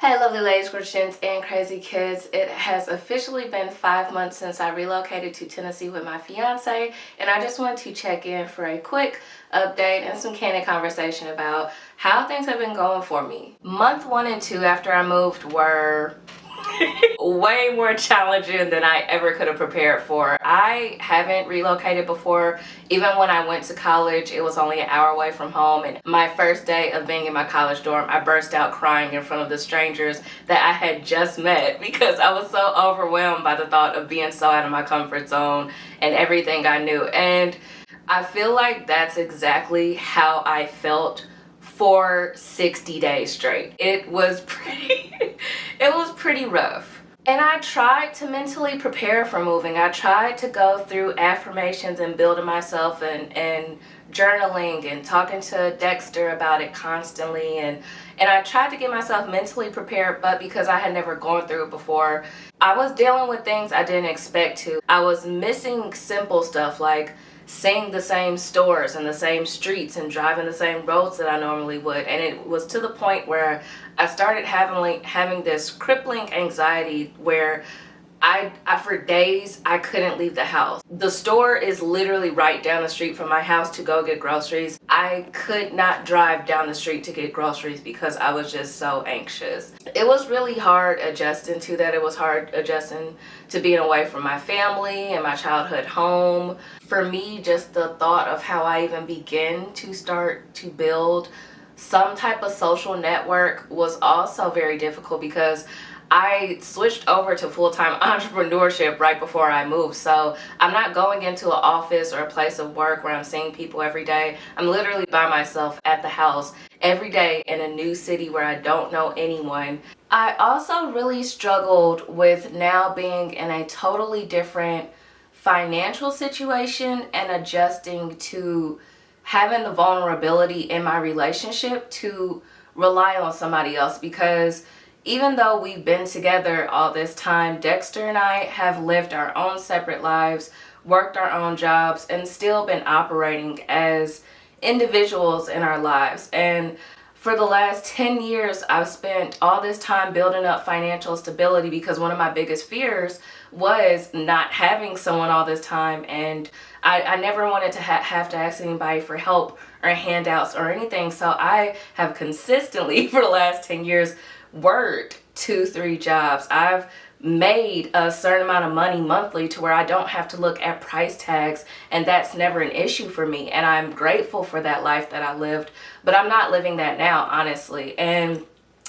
Hey lovely ladies, Christians, and crazy kids. It has officially been 5 months since I relocated to Tennessee with my fiance, and I just wanted to check in for a quick update and some candid conversation about how things have been going for me. Month 1 and 2 after I moved were way more challenging than I ever could have prepared for. I haven't relocated before. Even when I went to college, it was only an hour away from home, and my first day of being in my college dorm, I burst out crying in front of the strangers that I had just met because I was so overwhelmed by the thought of being so out of my comfort zone and everything I knew. And I feel like that's exactly how I felt for 60 days straight. It was pretty rough. And I tried to mentally prepare for moving. I tried to go through affirmations and building myself and journaling and talking to Dexter about it constantly, and I tried to get myself mentally prepared, but because I had never gone through it before, I was dealing with things I didn't expect to. I was missing simple stuff like seeing the same stores and the same streets and driving the same roads that I normally would. And it was to the point where I started having this crippling anxiety where I for days I couldn't leave the house. The store is literally right down the street from my house to go get groceries. I could not drive down the street to get groceries because I was just so anxious. It was really hard adjusting to that. It was hard adjusting to being away from my family and my childhood home. For me, just the thought of how I even begin to start to build some type of social network was also very difficult because I switched over to full-time entrepreneurship right before I moved. So I'm not going into an office or a place of work where I'm seeing people every day. I'm literally by myself at the house every day in a new city where I don't know anyone. I also really struggled with now being in a totally different financial situation and adjusting to having the vulnerability in my relationship to rely on somebody else, because even though we've been together all this time, Dexter and I have lived our own separate lives, worked our own jobs, and still been operating as individuals in our lives. And for the last 10 years, I've spent all this time building up financial stability because one of my biggest fears was not having someone all this time. And I never wanted to have to ask anybody for help or handouts or anything. So I have consistently, for the last 10 years, worked 2-3 jobs. I've made a certain amount of money monthly to where I don't have to look at price tags, and that's never an issue for me, and I'm grateful for that life that I lived, but I'm not living that now, honestly. And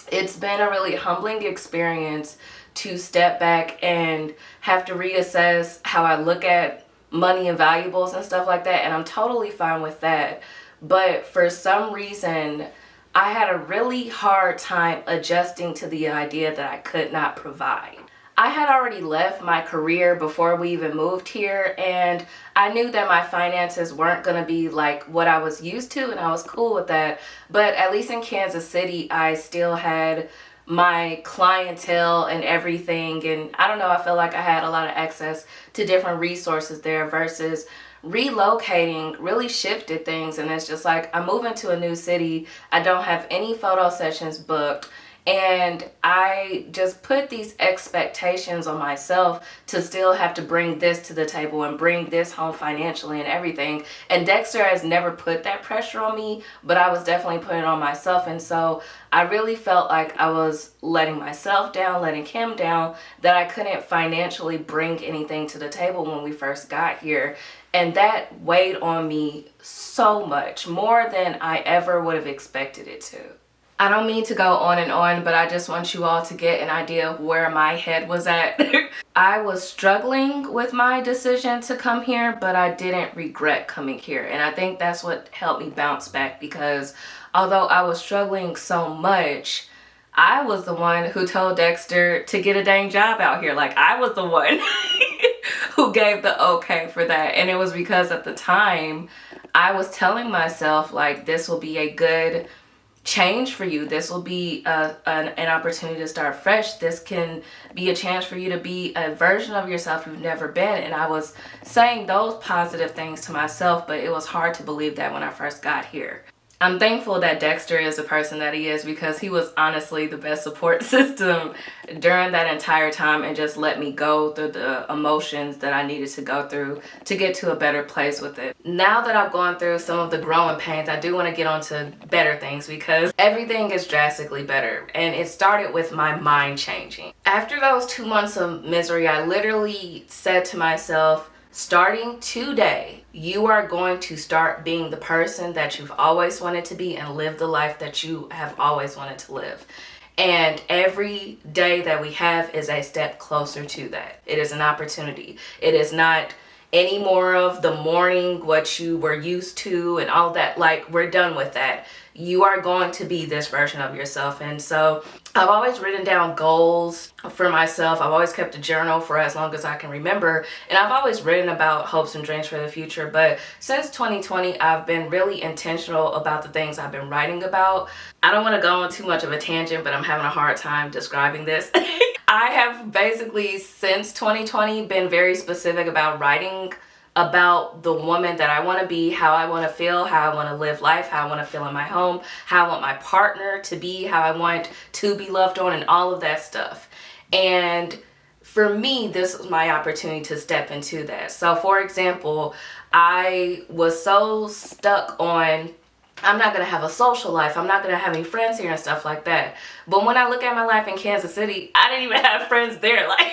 it's been a really humbling experience to step back and have to reassess how I look at money and valuables and stuff like that, and I'm totally fine with that. But for some reason I had a really hard time adjusting to the idea that I could not provide. I had already left my career before we even moved here, and I knew that my finances weren't going to be like what I was used to, and I was cool with that. But at least in Kansas City, I still had my clientele and everything, and I don't know, I feel like I had a lot of access to different resources there versus relocating really shifted things. And it's just like I'm moving to a new city, I don't have any photo sessions booked, and I just put these expectations on myself to still have to bring this to the table and bring this home financially and everything. And Dexter has never put that pressure on me, but I was definitely putting it on myself. And so I really felt like I was letting myself down, letting him down, that I couldn't financially bring anything to the table when we first got here. And that weighed on me so much, more than I ever would have expected it to. I don't mean to go on and on, but I just want you all to get an idea of where my head was at. I was struggling with my decision to come here, but I didn't regret coming here. And I think that's what helped me bounce back, because although I was struggling so much, I was the one who told Dexter to get a dang job out here. Like, I was the one who gave the okay for that. And it was because at the time I was telling myself, like, this will be a good change for you. This will be an opportunity to start fresh. This can be a chance for you to be a version of yourself you've never been. And I was saying those positive things to myself, but it was hard to believe that when I first got here. I'm thankful that Dexter is the person that he is, because he was honestly the best support system during that entire time and just let me go through the emotions that I needed to go through to get to a better place with it. Now that I've gone through some of the growing pains, I do want to get on to better things, because everything is drastically better. And it started with my mind changing. After those 2 months of misery, I literally said to myself, starting today, you are going to start being the person that you've always wanted to be and live the life that you have always wanted to live. And every day that we have is a step closer to that. It is an opportunity. It is not any more of the morning, what you were used to and all that. Like, we're done with that. You are going to be this version of yourself. And so I've always written down goals for myself. I've always kept a journal for as long as I can remember. And I've always written about hopes and dreams for the future. But since 2020, I've been really intentional about the things I've been writing about. I don't want to go on too much of a tangent, but I'm having a hard time describing this. I have basically, since 2020, been very specific about writing about the woman that I want to be, how I want to feel, how I want to live life, how I want to feel in my home, how I want my partner to be, how I want to be loved on, and all of that stuff. And for me, this was my opportunity to step into that. So for example, I was so stuck on, I'm not going to have a social life, I'm not going to have any friends here and stuff like that. But when I look at my life in Kansas City, I didn't even have friends there. Like,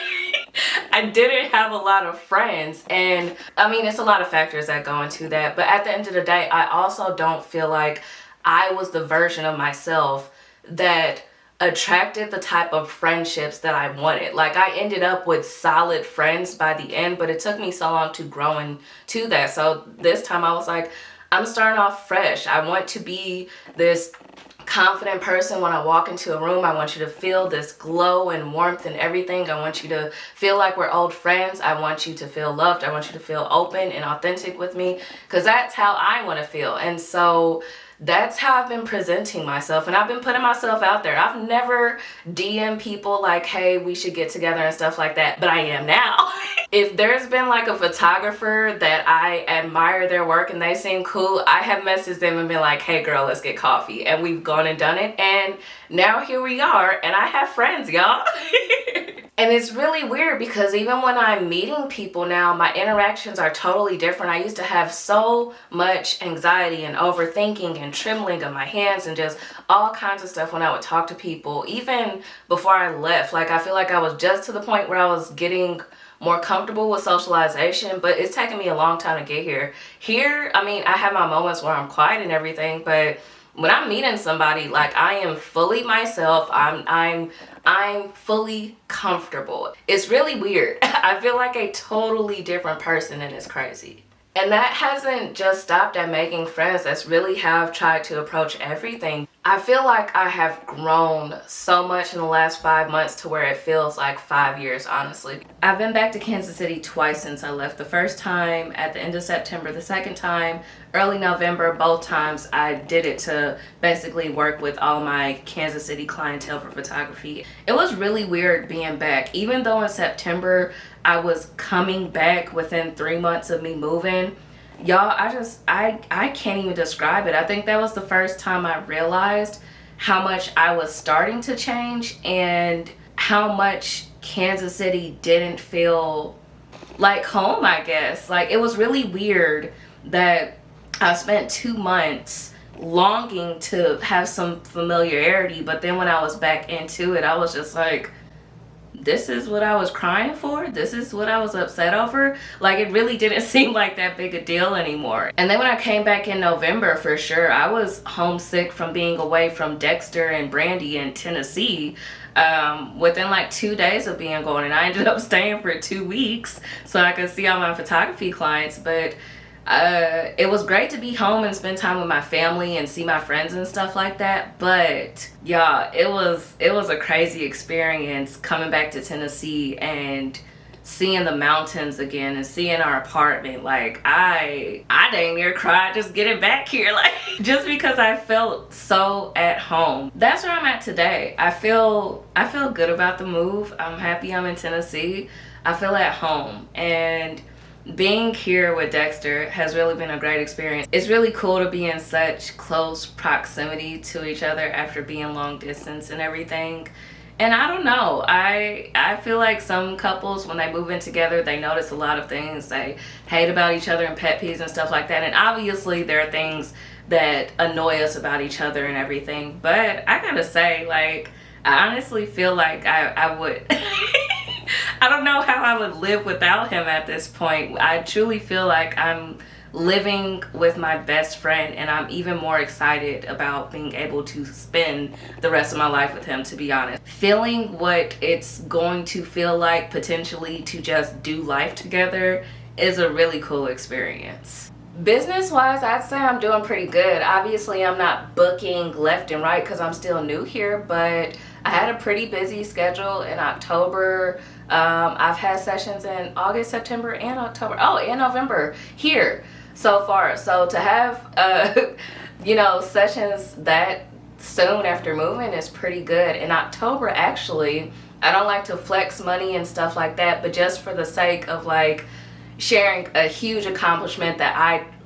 I didn't have a lot of friends. And I mean, it's a lot of factors that go into that. But at the end of the day, I also don't feel like I was the version of myself that attracted the type of friendships that I wanted. Like, I ended up with solid friends by the end, but it took me so long to grow into that. So this time I was like, I'm starting off fresh. I want to be this confident person when I walk into a room. I want you to feel this glow and warmth and everything. I want you to feel like we're old friends. I want you to feel loved. I want you to feel open and authentic with me, because that's how I want to feel. And so that's how I've been presenting myself, and I've been putting myself out there. I've never DM'd people like, hey, we should get together and stuff like that, but I am now. If there's been like a photographer that I admire their work and they seem cool, I have messaged them and been like, hey girl, let's get coffee. And we've gone and done it, and now here we are, and I have friends, y'all. And it's really weird, because even when I'm meeting people now, my interactions are totally different. I used to have so much anxiety and overthinking and trembling of my hands and just all kinds of stuff when I would talk to people, even before I left. Like, I feel like I was just to the point where I was getting more comfortable with socialization, but it's taken me a long time to get here. Here, I mean, I have my moments where I'm quiet and everything, but when I'm meeting somebody, like, I am fully myself. I'm fully comfortable. It's really weird. I feel like a totally different person, and it's crazy. And that hasn't just stopped at making friends. That's really how I've tried to approach everything. I feel like I have grown so much in the last 5 months to where it feels like 5 years, honestly. I've been back to Kansas City twice since I left. The first time at the end of September, the second time early November. Both times I did it to basically work with all my Kansas City clientele for photography. It was really weird being back. Even though in September I was coming back within 3 months of me moving, y'all, I can't even describe it. I think that was the first time I realized how much I was starting to change and how much Kansas City didn't feel like home, I guess. Like, it was really weird that I spent 2 months longing to have some familiarity, but then when I was back into it, I was just like, this is what I was crying for? This is what I was upset over? Like, it really didn't seem like that big a deal anymore. And then when I came back in November, for sure, I was homesick from being away from Dexter and Brandy in Tennessee. Within like 2 days of being gone, and I ended up staying for 2 weeks so I could see all my photography clients. But it was great to be home and spend time with my family and see my friends and stuff like that. But yeah, it was a crazy experience coming back to Tennessee and seeing the mountains again and seeing our apartment. Like, I dang near cried just getting back here, like, just because I felt so at home. That's where I'm at today. I feel good about the move. I'm happy I'm in Tennessee. I feel at home, and Being here with Dexter has really been a great experience. It's really cool to be in such close proximity to each other after being long distance and everything. And I don't know, I feel like some couples, when they move in together, they notice a lot of things they hate about each other and pet peeves and stuff like that. And obviously there are things that annoy us about each other and everything. But I gotta say, like, I honestly feel like I would I don't know how I would live without him at this point. I truly feel like I'm living with my best friend, and I'm even more excited about being able to spend the rest of my life with him, to be honest. Feeling what it's going to feel like potentially to just do life together is a really cool experience. Business wise, I'd say I'm doing pretty good. Obviously, I'm not booking left and right because I'm still new here, but I had a pretty busy schedule in October. I've had sessions in August, September, and October. Oh, and November here so far. So to have, sessions that soon after moving is pretty good. In October, actually, I don't like to flex money and stuff like that, but just for the sake of like sharing a huge accomplishment that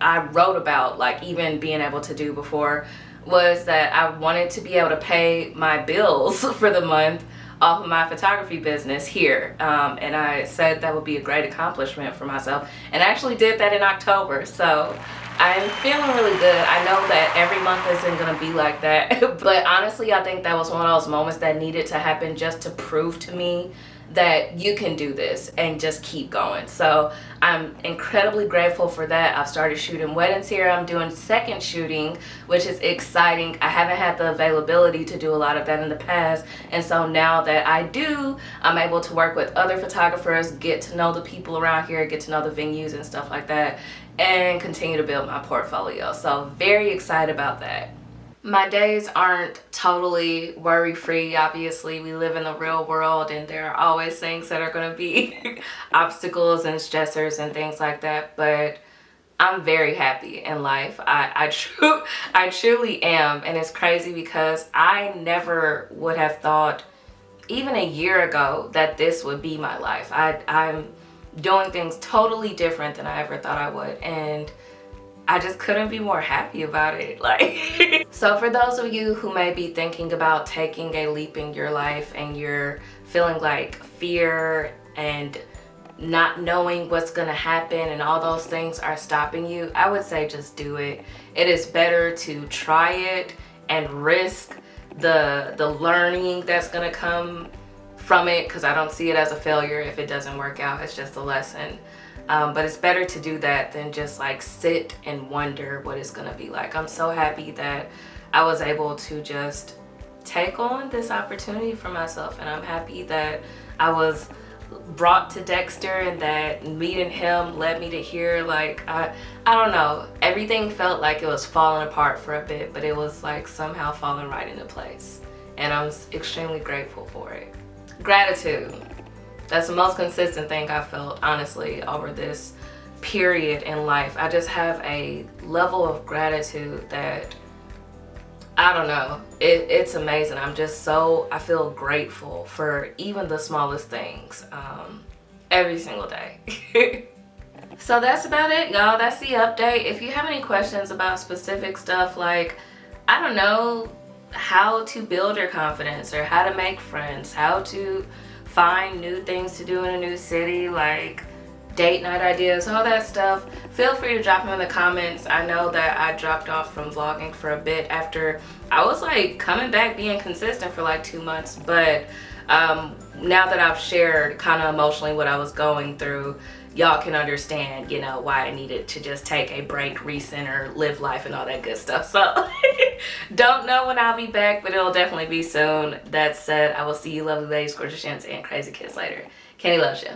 I wrote about, like even being able to do before, was that I wanted to be able to pay my bills for the month off of my photography business here. And I said that would be a great accomplishment for myself, and I actually did that in October. So I'm feeling really good. I know that every month isn't gonna be like that, but honestly, I think that was one of those moments that needed to happen just to prove to me that you can do this and just keep going. So I'm incredibly grateful for that. I've started shooting weddings here. I'm doing second shooting, which is exciting. I haven't had the availability to do a lot of that in the past, and so now that I do, I'm able to work with other photographers, get to know the people around here, get to know the venues and stuff like that, and continue to build my portfolio. So very excited about that. My days aren't totally worry-free. Obviously, we live in the real world, and there are always things that are going to be obstacles and stressors and things like that, but I'm very happy in life. I truly am, and it's crazy because I never would have thought even a year ago that this would be my life. I'm doing things totally different than I ever thought I would, and I just couldn't be more happy about it. Like, so for those of you who may be thinking about taking a leap in your life and you're feeling like fear and not knowing what's gonna happen and all those things are stopping you, I would say just do it. It is better to try it and risk the learning that's gonna come from it, because I don't see it as a failure if it doesn't work out. It's just a lesson. But it's better to do that than just like sit and wonder what it's gonna be like. I'm so happy that I was able to just take on this opportunity for myself, and I'm happy that I was brought to Dexter and that meeting him led me to here. Like, I don't know, everything felt like it was falling apart for a bit, but it was like somehow falling right into place, and I'm extremely grateful for it. Gratitude. That's the most consistent thing I felt, honestly, over this period in life. I just have a level of gratitude that, I don't know, it's amazing. I feel grateful for even the smallest things every single day. So that's about it, y'all. That's the update. If you have any questions about specific stuff, like, I don't know, how to build your confidence or how to make friends, how to find new things to do in a new city, like date night ideas, all that stuff, feel free to drop them in the comments. I know that I dropped off from vlogging for a bit after I was like coming back being consistent for like 2 months, but now that I've shared kind of emotionally what I was going through, y'all can understand, you know, why I needed to just take a break, recenter, live life, and all that good stuff. So don't know when I'll be back, but it'll definitely be soon. That said, I will see you lovely ladies, gorgeous gents, and crazy kids later. Kandee loves ya.